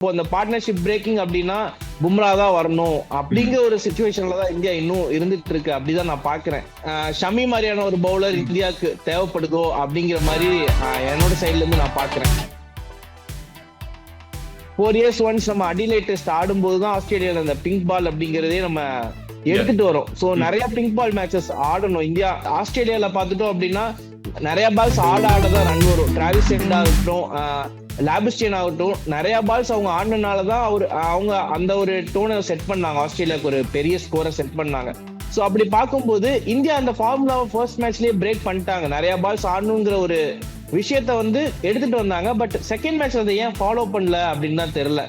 இப்போ அந்த partnership braking அப்படின்னா பும்ரா தான் வரணும் அப்படிங்கிற ஒரு சுச்சுவேஷன்ல தான் இந்தியா இன்னும் இருந்துட்டு இருக்கு. அப்படிதான் நான் பாக்குறேன். ஷமி மாதிரியான ஒரு பவுலர் இந்தியாவுக்கு தேவைப்படுதோ அப்படிங்கிற மாதிரி என்னோட சைட்ல இருந்து நான் பாக்குறேன். 4 years ஒன்ஸ் நம்ம அடிலைட் டெஸ்ட் ஆடும்போது தான் ஆஸ்திரேலியால அந்த பிங்க் பால் அப்படிங்கறதே நம்ம எடுத்துட்டு வரோம். சோ நிறைய பிங்க் பால் மேட்சஸ் ஆடணும் இந்தியா. ஆஸ்திரேலியால பாத்துட்டோம் அப்படின்னா நிறைய பால்ஸ் ஆடாதான் ரன் வரும். டிராவிஸ் ஹெட் ஆகட்டும், லாபிஸ்டியன் ஆகட்டும், நிறைய பால்ஸ் அவங்க ஆடினாலதான் அவங்க அந்த ஒரு டோனை செட் பண்ணாங்க. ஆஸ்திரேலியாவுக்கு ஒரு பெரிய ஸ்கோரை செட் பண்ணாங்க. ஸோ அப்படி பார்க்கும்போது இந்தியா அந்த ஃபார்முலாவை ஃபர்ஸ்ட் மேட்ச்லயே பிரேக் பண்ணிட்டாங்க. நிறைய பால்ஸ் ஆடணுங்கிற ஒரு விஷயத்த எடுத்துட்டு வந்தாங்க. பட் செகண்ட் மேட்ச் அதை ஏன் ஃபாலோ பண்ணல அப்படின்னு தான் தெரியல.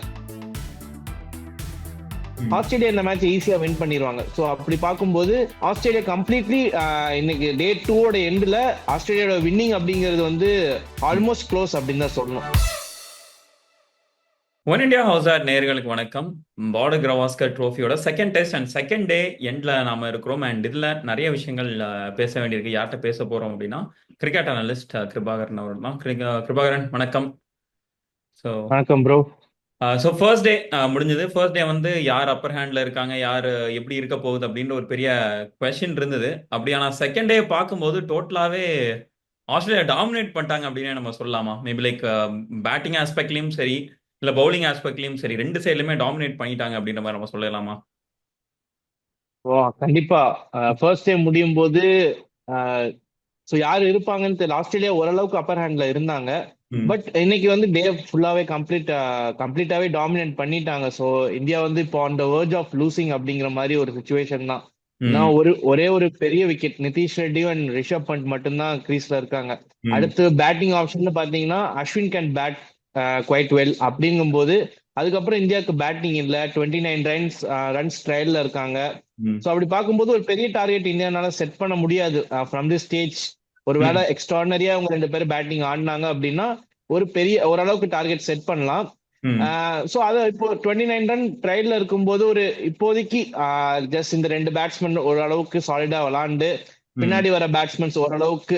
ஆஸ்திரேலியா இந்த மேட்ச் ஈஸியா வின் பண்ணிடுவாங்க. ஸோ அப்படி பார்க்கும்போது ஆஸ்திரேலியா கம்ப்ளீட்லி இன்னைக்கு டே 2 எண்ட்ல ஆஸ்திரேலியாவோட வின்னிங் அப்படிங்கிறது ஆல்மோஸ்ட் க்ளோஸ் அப்படின்னு தான் சொல்லணும். ஒன் இண்டியா ஹவுஸ் ஆர் நேயர்களுக்கு வணக்கம். பார்டர் கவாஸ்கர் ட்ரோஃபியோட second test and second day எண்ட்ல நாம இருக்கிறோம். அண்ட் இதுல நிறைய விஷயங்கள் பேச வேண்டியிருக்கு. யார்கிட்ட பேச போறோம் அப்படின்னா கிரிக்கெட் அனலிஸ்ட் கிருபாகரன் அவர் தான். கிருபாகரன் வணக்கம். வணக்கம் ப்ரோ. ஸோ ஃபர்ஸ்ட் டே முடிஞ்சது. ஃபர்ஸ்ட் டே யார் அப்பர் ஹேண்ட்ல இருக்காங்க, யார் எப்படி இருக்க போகுது அப்படின்ற ஒரு பெரிய கொஸ்டின் இருந்தது. அப்படியான செகண்ட் டே பார்க்கும்போது டோட்டலாவே ஆஸ்திரேலியா டாமினேட் பண்ணிட்டாங்க அப்படின்னு நம்ம சொல்லலாமா? மேபி லைக் பேட்டிங் ஆஸ்பெக்ட்லயும் சரி, இல்ல பவுலிங் ஆஸ்பெக்ட்லயும் சரி, ரெண்டு சைட்லயுமே டாமினேட் பண்ணிட்டாங்க அப்படின்ற மாதிரி நம்ம சொல்லலாமா? கண்டிப்பா. ஃபர்ஸ்ட் டே முடியும் போது யாரு இருப்பாங்கன்னு தெரியல. ஆஸ்திரேலியா ஓரளவுக்கு அப்பர் ஹேண்ட்ல இருந்தாங்க. பட் இன்னைக்கு டே ஃபுல்லாவே கம்ப்ளீட்டாவே டாமினேட் பண்ணிட்டாங்க. ஸோ இந்தியா இப்போ on the verge of losing அப்படிங்கிற மாதிரி ஒரு சுச்சுவேஷன் தான். ஒரே ஒரு பெரிய விக்கெட் நிதிஷ் ரெட்டியும் அண்ட் ரிஷப் பண்ட் மட்டும்தான் கிரீஸ்ல இருக்காங்க. அடுத்து பேட்டிங் ஆப்ஷன் பாத்தீங்கன்னா Ashwin can bat quite well. அப்படிங்கும்போது அதுக்கப்புறம் இந்தியாவுக்கு பேட்டிங் இல்ல. 29 ரன்ஸ் ட்ரையல்ல இருக்காங்க. ஸோ அப்படி பார்க்கும்போது ஒரு பெரிய டார்கெட் இந்தியானால செட் பண்ண முடியாது ஃப்ரம் தி ஸ்டேஜ். ஒருவேளை எக்ஸ்ட்ராடனரியா அவங்க 2 பேரும் பேட்டிங் ஆடினாங்க அப்படின்னா ஓரளவுக்கு டார்கெட் செட் பண்ணலாம். சோ அத இப்போ 29 ரன் ட்ரையல்ல இருக்கும்போது இப்போதைக்கு ஜஸ்ட் இந்த 2 பேட்ஸ்மேன் ஓரளவுக்கு சாலிடா விளாண்டு பின்னாடி வர பேட்ஸ்மேன்ஸ் ஓரளவுக்கு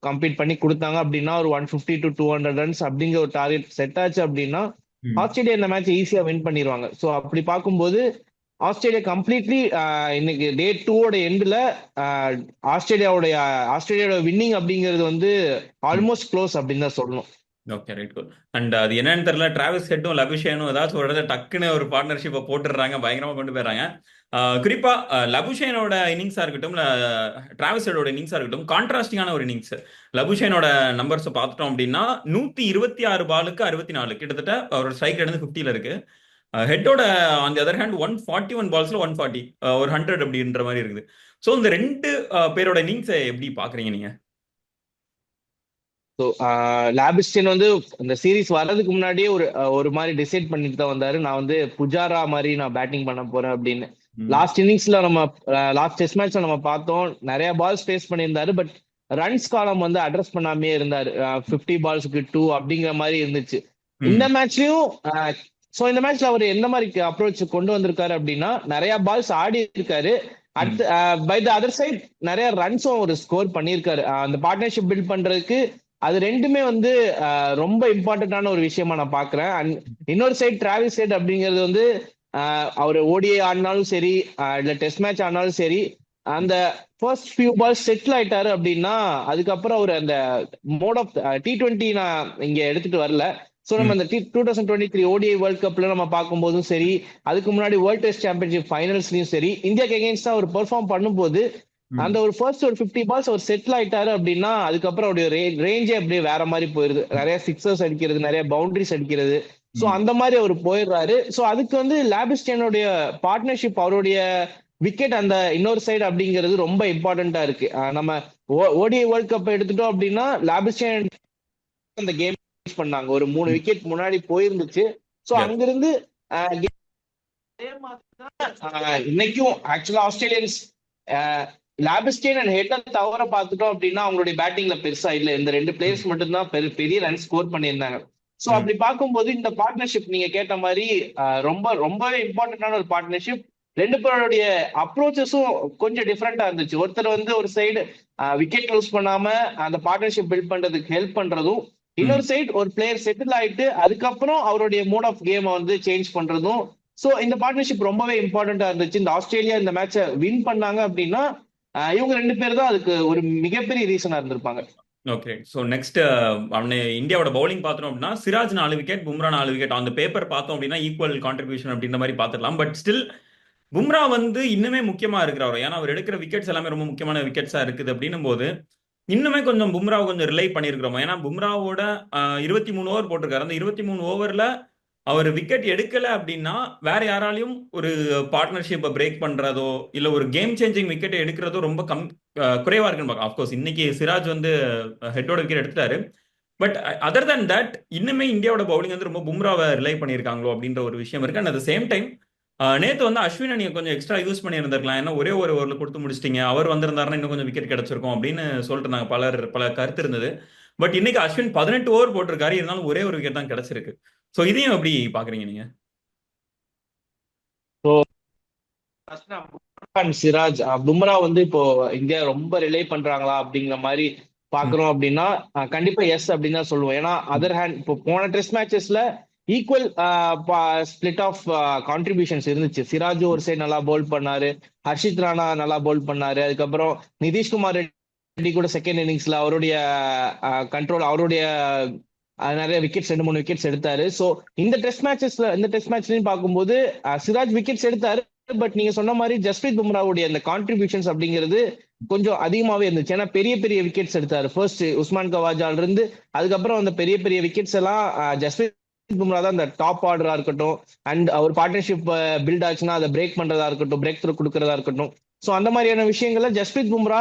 கம்ப்ளீட் பண்ணி கொடுத்தாங்க அப்படின்னா ஒரு 150 to 200 ரன்ஸ் அப்படிங்கிற ஒரு டார்கெட் செட் ஆச்சு அப்படின்னா ஆஸ்திரேலியா இந்த மேட்ச் ஈஸியா வின் பண்ணிடுவாங்க. ஸோ அப்படி பார்க்கும்போது ஆஸ்திரேலியா கம்ப்ளீட்லி இன்னைக்கு டே 2 எண்ட்ல ஆஸ்திரேலியாவோட வின்னிங் அப்படிங்கிறது ஆல்மோஸ்ட் க்ளோஸ் அப்படின்னு தான் சொல்லணும். Okay, right, good. அண்ட் அது என்னன்னு தெரியல, டிராவிஸ் ஹெட்டும் லபுஷேனும் ஏதாச்சும் ஒரு இடத்துல டக்குன்னு ஒரு பார்ட்னர்ஷிப்பை போட்டுடுறாங்க, பயங்கரமா கொண்டு போயிடுறாங்க. குறிப்பா லபுஷேனோட இன்னிங்ஸா இருக்கட்டும், டிராவிஸ் ஹெட்டோட இன்னிங்ஸா இருக்கட்டும், கான்ட்ராஸ்டிங்கான ஒரு இன்னிங்ஸ். லபுஷேனோட நம்பர்ஸ் பார்த்துட்டோம் அப்படின்னா 126 பாலுக்கு 64, கிட்டத்தட்ட அவரோட ஸ்ட்ரைக் ரேட் 50ல இருக்கு. ஹெட்டோட ஆன் தி அதர் ஹேண்ட் 141 பால்ஸ்ல 140, ஒரு 100 அப்படின்ற மாதிரி இருக்குது. ஸோ இந்த ரெண்டு பேரோட இன்னிங்ஸை எப்படி பாக்குறீங்க நீங்க? ஸோ லாபிஸ்டின் இந்த சீரீஸ் வர்றதுக்கு முன்னாடியே ஒரு மாதிரி டிசைட் பண்ணிட்டு தான் வந்தாரு. நான் புஜாரா மாதிரி நான் பேட்டிங் பண்ண போறேன் அப்படின்னு. லாஸ்ட் இன்னிங்ஸ்ல லாஸ்ட் டெஸ்ட் மேட்ச்ல நம்ம பார்த்தோம், நிறைய பால்ஸ் ஃபேஸ் பண்ணியிருந்தாரு. பட் ரன்ஸ் காலம் அட்ரஸ் பண்ணாமே இருந்தாரு. 50 பால்ஸ்க்கு 2 அப்படிங்கிற மாதிரி இருந்துச்சு. இந்த மேட்ச்லயும் இந்த மேட்ச்ல அவர் எந்த மாதிரி அப்ரோச் கொண்டு வந்திருக்காரு அப்படின்னா நிறைய பால்ஸ் ஆடி இருக்காரு. அடுத்து பை த அதர் சைட் நிறைய ரன்ஸும் ஒரு ஸ்கோர் பண்ணியிருக்காரு. அந்த பார்ட்னர்ஷிப் பில்ட் பண்றதுக்கு அது ரெண்டுமே ரொம்ப இம்பார்ட்டன்டான ஒரு விஷயமா நான் பாக்குறேன். அண்ட் இன்னொரு சைட் டிராவிஸ் ஹெட் அப்படிங்கிறது அவர் ஓடிஐ ஆடினாலும் சரி, இல்ல டெஸ்ட் மேட்ச் ஆடினாலும் சரி, அந்த ஃபர்ஸ்ட் ஃபியூ பால்ஸ் செட்டில் ஆயிட்டாரு அப்படின்னா அதுக்கப்புறம் அவர் அந்த மோட் ஆஃப் T20 நான் இங்க எடுத்துட்டு வரல. ஸோ நம்ம அந்த 2023 ஓடிஐ வேர்ல்ட் கப்ல நம்ம பார்க்கும்போதும் சரி, அதுக்கு முன்னாடி வேர்ல்ட் டெஸ்ட் சாம்பியன்ஷிப் ஃபைனல்ஸ்லயும் சரி, இந்தியாக்கு எகெயின்ஸ்டா அவர் பெர்ஃபார்ம் பண்ணும்போது அந்த ஒரு ஃபர்ஸ்ட் ஒரு 50 பால்ஸ் அவர் செட்டில் ஆயிட்டாரு அப்படின்னா அதுக்கப்புறம் அவருடைய ரேஞ்சே அப்படியே வேற மாதிரி போயிருது. நிறைய சிக்ஸர்ஸ் அடிக்கிறது, நிறைய பவுண்டரிஸ் அடிக்கிறது. ஸோ அந்த மாதிரி அவர் போயிடுறாரு. ஸோ அதுக்கு லாபிஸ்டியனுடைய பார்ட்னர்ஷிப், அவருடைய விக்கெட் அந்த இன்னொரு சைடு அப்படிங்கிறது ரொம்ப இம்பார்ட்டன்டா இருக்கு. நம்ம ஓடிஐ வேர்ல்ட் கப் எடுத்துட்டோம் அப்படின்னா லாபிஸ்டியன் அந்த கேம் பண்ணாங்க, ஒரு 3 விக்கெட் முன்னாடி போயிருந்துச்சு. ஸோ அங்கிருந்து இன்னைக்கும் ஆக்சுவலா ஆஸ்திரேலியன்ஸ் லாபிஸ்டியன் அண்ட் ஹெட்டை தவிர பார்த்துட்டோம் அப்படின்னா அவங்களுடைய பேட்டிங்ல பெருசா இல்ல. இந்த 2 பிளேயர்ஸ் மட்டும்தான் பெரிய ரன் ஸ்கோர் பண்ணியிருந்தாங்க. சோ அப்படி பார்க்கும்போது இந்த பார்ட்னர்ஷிப் நீங்க கேட்ட மாதிரி ரொம்பவே இம்பார்ட்டன்டான ஒரு பார்ட்னர்ஷிப். 2 பேருடைய அப்ரோச்சஸும் கொஞ்சம் டிஃப்ரெண்டா இருந்துச்சு. ஒருத்தர் ஒரு சைடு விக்கெட் லூஸ் பண்ணாம அந்த பார்ட்னர்ஷிப் பில்ட் பண்றதுக்கு ஹெல்ப் பண்றதும், இன்னொரு சைடு ஒரு பிளேயர் செட்டில் ஆயிட்டு அதுக்கப்புறம் அவருடைய மோட் ஆஃப் கேமை வந்து சேஞ்ச் பண்றதும். சோ இந்த பார்ட்னர்ஷிப் ரொம்பவே இம்பார்ட்டன்டா இருந்துச்சு. இந்த ஆஸ்திரேலியா இந்த மேட்சை வின் பண்ணாங்க அப்படின்னா இவங்க 2 பேர் தான் அதுக்கு ஒரு மிகப்பெரிய ரீசனா இருந்திருப்பாங்க. ஓகே. ஸோ நெக்ஸ்ட் அவனை இந்தியாவோட பவுலிங் பார்த்தோம் அப்படின்னா சிராஜ் 4 விக்கெட், பும்ரா 4 விக்கெட். அந்த பேப்பர் பார்த்தோம் அப்படின்னா ஈக்குவல் கான்ட்ரிபியூஷன் அப்படின்ற மாதிரி பார்த்துடலாம். பட் ஸ்டில் பும்ரா வந்து இன்னுமே முக்கியமா இருக்கிறாரு. ஏன்னா அவர் எடுக்கிற விக்கெட்ஸ் எல்லாமே ரொம்ப முக்கியமான விக்கெட்ஸா இருக்குது அப்படின்னும் போது இன்னுமே கொஞ்சம் பும்ராவை கொஞ்சம் ரிலை பண்ணியிருக்கிறோம். ஏன்னா பும்ராவோட 23 ஓவர் போட்டிருக்காரு. அந்த 23 ஓவர்ல அவர் விக்கெட் எடுக்கல அப்படின்னா வேற யாராலையும் ஒரு பார்ட்னர்ஷிப்பை பிரேக் பண்றதோ இல்ல ஒரு கேம் சேஞ்சிங் விக்கெட்டை எடுக்கிறதோ ரொம்ப குறைவா இருக்குன்னு பார்க்கலாம். அஃப்கோர்ஸ் இன்னைக்கு சிராஜ் வந்து ஹெட்டோட விக்கெட் எடுத்துட்டாரு. பட் அதர் தேன் தட் இன்னுமே இந்தியாவோட பவுலிங் வந்து ரொம்ப பும்ராவை ரிலை பண்ணியிருக்காங்களோ அப்படின்ற ஒரு விஷயம் இருக்கு. அண்ட் அட் சேம் டைம் நேத்து வந்து அஸ்வினை நீங்க கொஞ்சம் எக்ஸ்ட்ரா யூஸ் பண்ணி இருந்திருக்கலாம். ஏன்னா ஒரே ஒரு ஓவர்ல கொடுத்து முடிச்சிட்டீங்க. அவர் வந்திருந்தாருன்னா இன்னும் கொஞ்சம் விக்கெட் கிடைச்சிருக்கும் அப்படின்னு சொல்லிட்டு இருந்தாங்க. பல கருத்து இருந்தது. பட் இன்னைக்கு அஸ்வின் 18 ஓவர் போட்டிருக்காரு. இருந்தாலும் ஒரே ஒரு விக்கெட் தான் கிடைச்சிருக்கு. சோ இதையும் எப்படி பாக்குறீங்க நீங்க? சிராஜ் பும்ரா வந்து இப்போ இந்தியா ரொம்ப ரிலே பண்றாங்களா அப்படிங்கிற மாதிரி பாக்குறோம் அப்படின்னா கண்டிப்பா எஸ் அப்படின்னு தான் சொல்லுவோம். ஏன்னா அதர் ஹேண்ட் இப்போ போன டெஸ்ட் மேட்சஸ்ல ஈக்குவல் ஸ்பிளிட் ஆஃப் கான்ட்ரிபியூஷன்ஸ் இருந்துச்சு. சிராஜ் ஒரு சைடு நல்லா பவுல் பண்ணாரு, ஹர்ஷித் ராணா நல்லா பவுல் பண்ணாரு, அதுக்கப்புறம் நிதிஷ்குமார் ரெட்டி கூட செகண்ட் இன்னிங்ஸ்ல அவருடைய கண்ட்ரோல் அவருடைய நிறைய விக்கெட்ஸ் 2-3 விக்கெட்ஸ் எடுத்தாரு. சோ இந்த டெஸ்ட் மேட்ச்லயும் பார்க்கும்போது சிராஜ் விக்கெட்ஸ் எடுத்தாரு. பட் நீங்க சொன்ன மாதிரி ஜஸ்பிரீத் பும்ராவுடைய அந்த கான்ட்ரிபியூஷன்ஸ் அப்படிங்கிறது கொஞ்சம் அதிகமாவே இருந்துச்சு. ஏன்னா பெரிய பெரிய விக்கெட்ஸ் எடுத்தாரு. ஃபர்ஸ்ட் உஸ்மான் கவாஜால இருந்து அதுக்கப்புறம் அந்த பெரிய பெரிய விக்கெட்ஸ் எல்லாம் ஜஸ்பிரீத் பும்ரா தான் அந்த டாப் ஆர்டரா இருக்கட்டும் அண்ட் அவர் பார்ட்னர்ஷிப் பில்ட் ஆச்சுன்னா அதை பிரேக் பண்றதா இருக்கட்டும், பிரேக் த்ரூ கொடுக்கறதா இருக்கட்டும். சோ அந்த மாதிரியான விஷயங்கள்ல ஜஸ்பிரீத் பும்ரா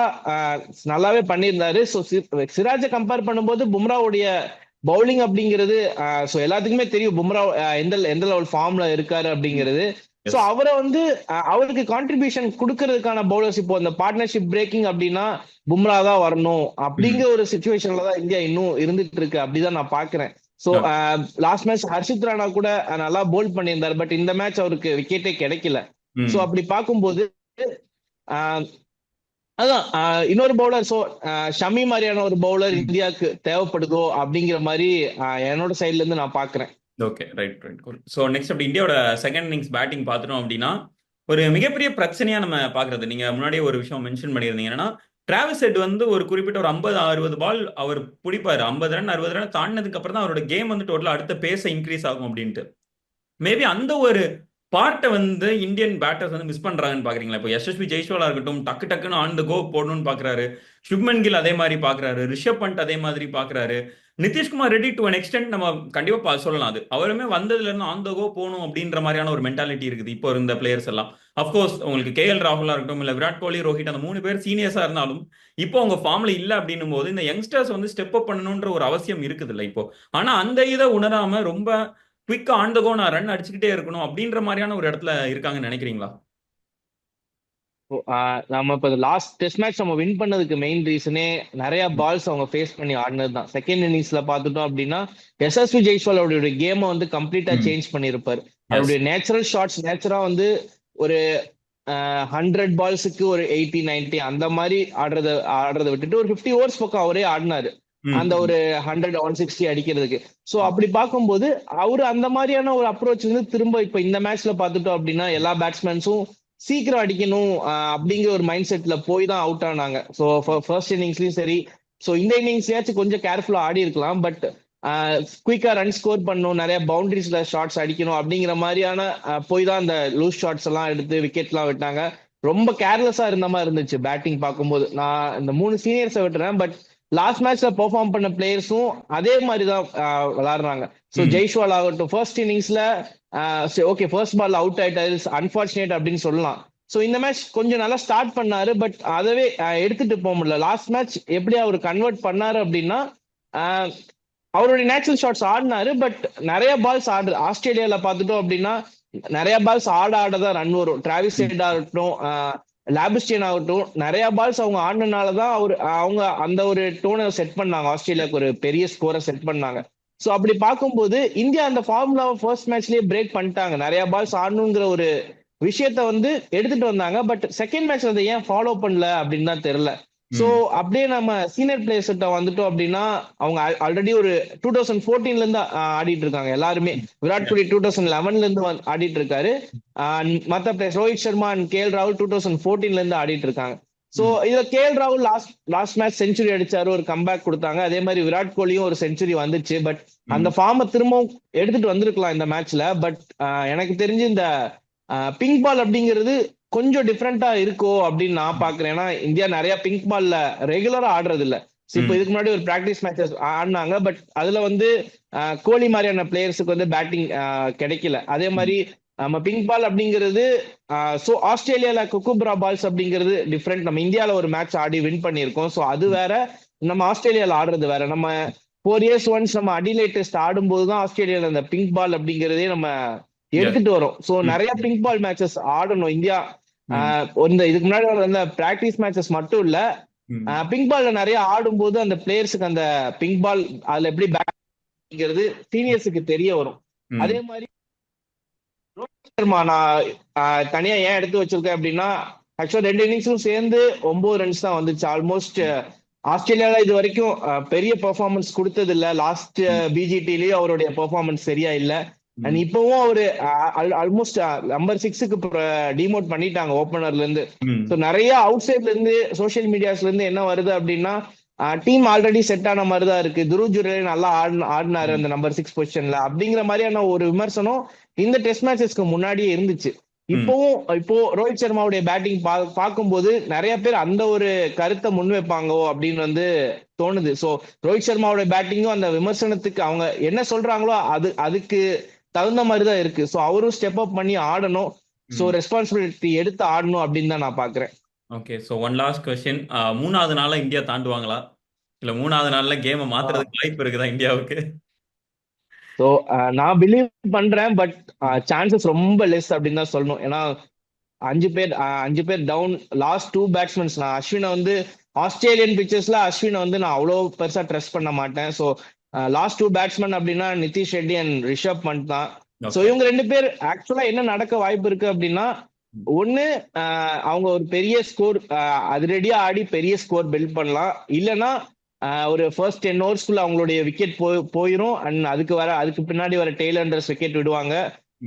நல்லாவே பண்ணியிருந்தாரு. சோ சிராஜை கம்பேர் பண்ணும்போது பும்ராவுடைய பவுலிங் அப்படிங்கிறது சோ எல்லாத்துக்குமே தெரியும் பும்ரா எந்த லெவல் ஃபார்ம்ல இருக்காரு அப்படிங்கிறது. சோ அவரை வந்து அவருக்கு கான்ட்ரிபியூஷன் கொடுக்கறதுக்கான பவுலர்ஸ் இப்போ அந்த பார்ட்னர்ஷிப் பிரேக்கிங் அப்படின்னா பும்ரா தான் வரணும் அப்படிங்கிற ஒரு சிச்சுவேஷன்ல தான் இந்தியா இன்னும் இருந்துட்டு இருக்கு. அப்படிதான் நான் பாக்குறேன். So last match Harshit Rana கூட நல்லா போல் பண்ணியிருந்தாரு. பட் இந்த மேட்ச் அவருக்கு விக்கெட்டே கிடைக்கல. சோ அப்படி பார்க்கும்போது அதான் இன்னொரு பவுலர் ஷமி மாதிரியான ஒரு பவுலர் இந்தியாவுக்கு தேவைப்படுதோ அப்படிங்கிற மாதிரி என்னோட சைட்ல இருந்து நான் பாக்குறேன். Okay, right. ஸோ நெக்ஸ்ட் அப்படி இந்தியாவோட செகண்ட் இன்னிங்ஸ் பேட்டிங் பார்த்துட்டோம் அப்படின்னா ஒரு மிகப்பெரிய பிரச்சனையா நம்ம பாக்குறது, நீங்க முன்னாடியே ஒரு விஷயம் மென்ஷன் பண்ணியிருந்தீங்க. என்னன்னா டிராவிஸ் ஹெட் வந்து ஒரு குறிப்பிட்ட ஒரு 50-60 பால் அவர் பிடிப்பாரு. 50 ரன் 60 ரன் தாண்டினதுக்கு அப்புறம் தான் அவரோட கேம் வந்து டோட்டலா அடுத்த பேச இன்க்ரீஸ் ஆகும் அப்படின்ட்டு. மேபி அந்த ஒரு பார்ட்டை வந்து இந்தியன் பேட்டர்ஸ் வந்து மிஸ் பண்றாங்கன்னு பாக்குறீங்களா? இப்போ எஸ்எஸ்பி ஜெய்ஸ்வாலா இருக்கட்டும், டக்குன்னு ஆன் த கோ போடணும்னு பாக்குறாரு. சுப்மன் கில் அதே மாதிரி பாக்குறாரு. ரிஷப் பண்ட் அதே மாதிரி பாக்குறாரு. Nitish Kumar Reddy to an extent நம்ம கண்டிப்பா சொல்லலாம். அது அவருமே வந்ததுல இருந்து ஆன் த கோ போகணும் அப்படின்ற மாதிரியான ஒரு மென்டாலிட்டி இருக்குது இப்போ இருந்த பிளேயர்ஸ் எல்லாம். அப்கோர்ஸ் உங்களுக்கு KL ராகுலா இருக்கட்டும், இல்ல விராட் கோலி, ரோஹித் அந்த 3 பேர் சீனியர்ஸா இருந்தாலும் இப்போ அவங்க ஃபார்ம்ல இல்ல அப்படின்னும் போது இந்த யங்ஸ்டர்ஸ் வந்து ஸ்டெப் அப் பண்ணணும்ன்ற ஒரு அவசியம் இருக்குது இல்லை இப்போ. ஆனா அந்த இதை உணராம ரொம்ப குவிக்கா ஆன் த கோ நான் ரன் அடிச்சுக்கிட்டே இருக்கணும் அப்படின்ற மாதிரியான ஒரு இடத்துல இருக்காங்கன்னு நினைக்கிறீங்களா? நம்ம இப்ப லாஸ்ட் டெஸ்ட் மேட்ச் நம்ம வின் பண்ணதுக்கு மெயின் ரீசனே நிறைய பால்ஸ் அவங்க ஃபேஸ் பண்ணி ஆடினது தான். செகண்ட் இன்னிங்ஸ்ல பாத்துட்டோம் அப்படின்னா எஸ்எஸ்பி ஜெய்ஸ்வாலோட கேமை வந்து கம்ப்ளீட்டா சேஞ்ச் பண்ணிருப்பாரு. அவருடைய நேச்சுரல் ஷாட்ஸ் நேச்சுரா வந்து ஒரு 100 பால்ஸுக்கு ஒரு 80-90 அந்த மாதிரி ஆடுறத விட்டுட்டு ஒரு 50 ஓவர்ஸ் பக்கம் அவரே ஆடினாரு அந்த ஒரு 100-160 அடிக்கிறதுக்கு. சோ அப்படி பார்க்கும்போது அவரு அந்த மாதிரியான ஒரு அப்ரோச் வந்து திரும்ப இப்ப இந்த மேட்ச்ல பாத்துட்டோம் அப்படின்னா எல்லா பேட்ஸ்மேன்ஸும் சீக்கிரம் அடிக்கணும் அப்படிங்கிற ஒரு மைண்ட் செட்ல போய் தான் அவுட் ஆனாங்க. ஸோ ஃபர்ஸ்ட் இன்னிங்ஸ்லயும் சரி, ஸோ இந்த இன்னிங்ஸ்லயாச்சும் கொஞ்சம் கேர்ஃபுல்லா ஆடி இருக்கலாம். பட் குயிக்கா ரன் ஸ்கோர் பண்ணணும், நிறைய பவுண்டரிஸ்ல ஷாட்ஸ் அடிக்கணும் அப்படிங்கிற மாதிரியான போய் தான் அந்த லூஸ் ஷாட்ஸ் எல்லாம் எடுத்து விக்கெட் எல்லாம் விட்டாங்க. ரொம்ப கேர்லெஸ்ஸா இருந்த மாதிரி இருந்துச்சு பேட்டிங் பார்க்கும்போது. நான் இந்த 3 சீனியர்ஸை விட்டுறேன். பட் லாஸ்ட் மேட்ச்ல பெர்ஃபார்ம் பண்ண பிளேயர்ஸும் அதே மாதிரிதான் விளையாடுறாங்க. ஸோ ஜெய்ஸ்வால் ஆகட்டும் ஃபர்ஸ்ட் இன்னிங்ஸ்ல ஓகே ஃபர்ஸ்ட் பால் அவுட் ஆயிட்டாரு, அன்பார்ச்சுனேட் அப்படின்னு சொல்லலாம். ஸோ இந்த மேட்ச் கொஞ்சம் நல்லா ஸ்டார்ட் பண்ணாரு. பட் அதவே எடுத்துட்டு போக முடியல. லாஸ்ட் மேட்ச் எப்படி அவர் கன்வெர்ட் பண்ணாரு அப்படின்னா அவருடைய நேச்சுரல் ஷாட்ஸ் ஆடினாரு. பட் நிறைய பால்ஸ் ஆடுறது ஆஸ்திரேலியால பார்த்துட்டோம் அப்படின்னா நிறைய பால்ஸ் ஆடதான் ரன் வரும். டிராவிஸ் ஹெட் ஆகட்டும், லாபிஸ்டியன் ஆகட்டும், நிறைய பால்ஸ் அவங்க ஆடினாலதான் அவங்க அந்த ஒரு டோனை செட் பண்ணாங்க. ஆஸ்திரேலியாவுக்கு ஒரு பெரிய ஸ்கோரை செட் பண்ணாங்க. சோ அப்படி பார்க்கும்போது இந்தியா அந்த ஃபார்முலாவை ஃபர்ஸ்ட் மேட்ச்லயே பிரேக் பண்ணிட்டாங்க. நிறைய பால்ஸ் ஆடணுங்கிற ஒரு விஷயத்த வந்து எடுத்துட்டு வந்தாங்க. பட் செகண்ட் மேட்ச்ல அதை ஏன் ஃபாலோ பண்ணல அப்படின்னு தான் தெரியல. சோ அப்படியே நம்ம சீனியர் பிளேயர்ஸ் கிட்ட வந்துட்டோம் அப்படின்னா அவங்க ஆல்ரெடி ஒரு 2014ல இருந்து ஆடிட்டு இருக்காங்க எல்லாருமே. விராட் கோலி 2011ல இருந்து ஆடிட்டு இருக்காரு. மத்த players Rohit Sharma and KL ராகுல் 2014ல இருந்து ஆடிட்டு இருக்காங்க. சோ இதுல KL ராகுல் லாஸ்ட் மேட்ச் செஞ்சுரி அடிச்சாரு, ஒரு கம்பேக் கொடுத்தாங்க. அதே மாதிரி விராட் கோலியும் ஒரு செஞ்சுரி வந்துச்சு. பட் அந்த ஃபார்மை திரும்பவும் எடுத்துட்டு வந்திருக்கலாம் இந்த மேட்ச்ல. பட் எனக்கு தெரிஞ்சு இந்த பிங்க் பால் அப்படிங்கிறது கொஞ்சம் டிஃப்ரெண்டா இருக்கோ அப்படின்னு நான் பாக்குறேன். ஏன்னா இந்தியா நிறைய பிங்க் பால்ல ரெகுலரா ஆடுறது இல்ல. இப்போ இதுக்கு முன்னாடி ஒரு பிராக்டிஸ் மேட்சஸ் ஆடினாங்க. பட் அதுல வந்து கோலி மாதிரியான பிளேயர்ஸுக்கு வந்து பேட்டிங் கிடைக்கல. அதே மாதிரி நம்ம பிங்க் பால் அப்படிங்கிறது ஸோ ஆஸ்திரேலியால குக்குப்ரா பால்ஸ் அப்படிங்கிறது டிஃப்ரெண்ட். நம்ம இந்தியாவில ஒரு மேட்ச் ஆடி வின் பண்ணியிருக்கோம். ஸோ அது வேற, நம்ம ஆஸ்திரேலியால ஆடுறது வேற. நம்ம 4 years ஒன்ஸ் நம்ம அடிலைட் டெஸ்ட் ஆடும்போது தான் ஆஸ்திரேலியால அந்த பிங்க் பால் அப்படிங்கிறதே நம்ம எடுத்துட்டு வரும். சோ நிறைய பிங்க் பால் மேட்சஸ் ஆடணும் இந்தியா. இதுக்கு முன்னாடி வந்த பிராக்டிஸ் மேட்சஸ் மட்டும் இல்ல, பிங்க் பால்ல நிறைய ஆடும்போது அந்த பிளேயர்ஸுக்கு அந்த பிங்க் பால் அதுல எப்படி பேட்டிங்கிறது சீனியர்ஸுக்கு தெரிய வரும். அதே மாதிரி ரோஹித் சர்மா நான் தனியா ஏன் எடுத்து வச்சிருக்கேன் அப்படின்னா, ஆக்சுவலா 2 இன்னிங்ஸும் சேர்ந்து 9 runs தான் வந்துச்சு. ஆல்மோஸ்ட் ஆஸ்திரேலியால இது வரைக்கும் பெரிய பெர்ஃபார்மன்ஸ் கொடுத்தது இல்ல. லாஸ்ட் பிஜிடிலயும் அவருடைய பெர்ஃபார்மன்ஸ் சரியா இல்ல. அண்ட் இப்பவும் அவரு ஆல்மோஸ்ட் நம்பர் 6க்கு டிமோட் பண்ணிட்டாங்க ஓப்பனர்ல இருந்து. ஸோ நிறைய அவுட் சைட்ல இருந்து சோசியல் மீடியாஸ்ல இருந்து என்ன வருது அப்படின்னா, டீம் ஆல்ரெடி செட் ஆன மாதிரி தான் இருக்கு, துருவ் ஜுரே நல்லா ஆடினாரு அந்த நம்பர் 6 பொசிஷன்ல அப்படிங்கிற மாதிரியான ஒரு விமர்சனம் இந்த டெஸ்ட் மேட்சஸ்க்கு முன்னாடியே இருந்துச்சு. இப்போ ரோஹித் சர்மாவுடைய பேட்டிங் பார்க்கும்போது நிறைய பேர் அந்த ஒரு கருத்தை முன்வைப்பாங்கோ அப்படின்னு வந்து தோணுது. ஸோ ரோஹித் சர்மாவோட பேட்டிங்கும் அந்த விமர்சனத்துக்கு அவங்க என்ன சொல்றாங்களோ அதுக்கு தகுந்த மாதிரி தான் இருக்கு. ஸோ அவரும் ஸ்டெப் அப் பண்ணி ஆடணும். ஸோ ரெஸ்பான்சிபிலிட்டி எடுத்து ஆடணும் அப்படின்னு தான் நான் பாக்குறேன். Okay, so one last question. 3வது நாள்ல இந்தியா தாண்டுவாங்களா, இல்ல 3வது நாள்ல கேமை மாத்துறதுக்கு வாய்ப்பு இருக்குதா இந்தியாவுக்கு? ஸோ நான் பிலீவ் பண்றேன். பட் சான்சஸ் ரொம்ப லெஸ் அப்படின்னு தான் சொல்லணும். ஏன்னா 5 பேர் டவுன். Last 2 batsmen. நான் அஸ்வினை வந்து ஆஸ்திரேலியன் பிச்சர்ஸ்ல அஸ்வினை வந்து நான் அவ்வளோ பெருசா ட்ரஸ்ட் பண்ண மாட்டேன். ஸோ லாஸ்ட் 2 பேட்ஸ்மேன் அப்படின்னா நிதிஷ் ரெட்டி அண்ட் ரிஷப் பண்ட் தான். ஸோ இவங்க 2 பேர் ஆக்சுவலா என்ன நடக்க வாய்ப்பு இருக்கு அப்படின்னா, ஒண்ணு அவங்க ஒரு பெரிய ஸ்கோர் அதிரடியா ஆடி பெரிய ஸ்கோர் பில்ட் பண்ணலாம். இல்லைன்னா ஒரு ஃபர்ஸ்ட் 10 ஓவர்ஸ்க்குள்ள அவங்களுடைய விக்கெட் போயிரும். அண்ட் அதுக்கு பின்னாடி வர டெய்லண்டர்ஸ் விக்கெட் விடுவாங்க.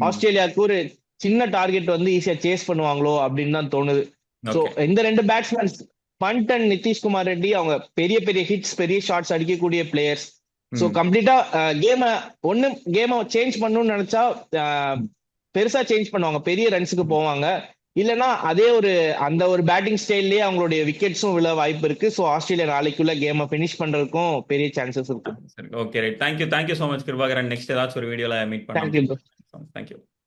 ஆஸ்திரேலியாவுக்கு ஒரு சின்ன டார்கெட் வந்து ஈஸியா சேஸ் பண்ணுவாங்களோ அப்படின்னு தான் தோணுது. ஸோ இந்த 2 பேட்ஸ்மேன்ஸ் பண்ட் அண்ட் நிதிஷ்குமார் ரெட்டி அவங்க பெரிய பெரிய ஹிட்ஸ் பெரிய ஷாட்ஸ் அடிக்கக்கூடிய பிளேயர்ஸ். ஸோ கம்ப்ளீட்டா கேமை சேஞ்ச் பண்ணணும்னு நினைச்சா பெருசா சேஞ்ச் பண்ணுவாங்க, பெரிய ரன்ஸுக்கு போவாங்க. இல்லைன்னா அதே அந்த ஒரு பேட்டிங் ஸ்டைல்லயே அவங்களுடைய விக்கெட்ஸும் விழ வாய்ப்பு இருக்கு. ஸோ ஆஸ்திரேலியா நாளைக்குள்ள கேமை பினிஷ் பண்றதுக்கும் பெரிய சான்சஸ் இருக்கு. Okay, right. Thank you so much Kirubakaran. Next ஏதாச்சும் ஒரு வீடியோல மீட் பண்ணலாம். தேங்க்யூ. தேங்க்யூ.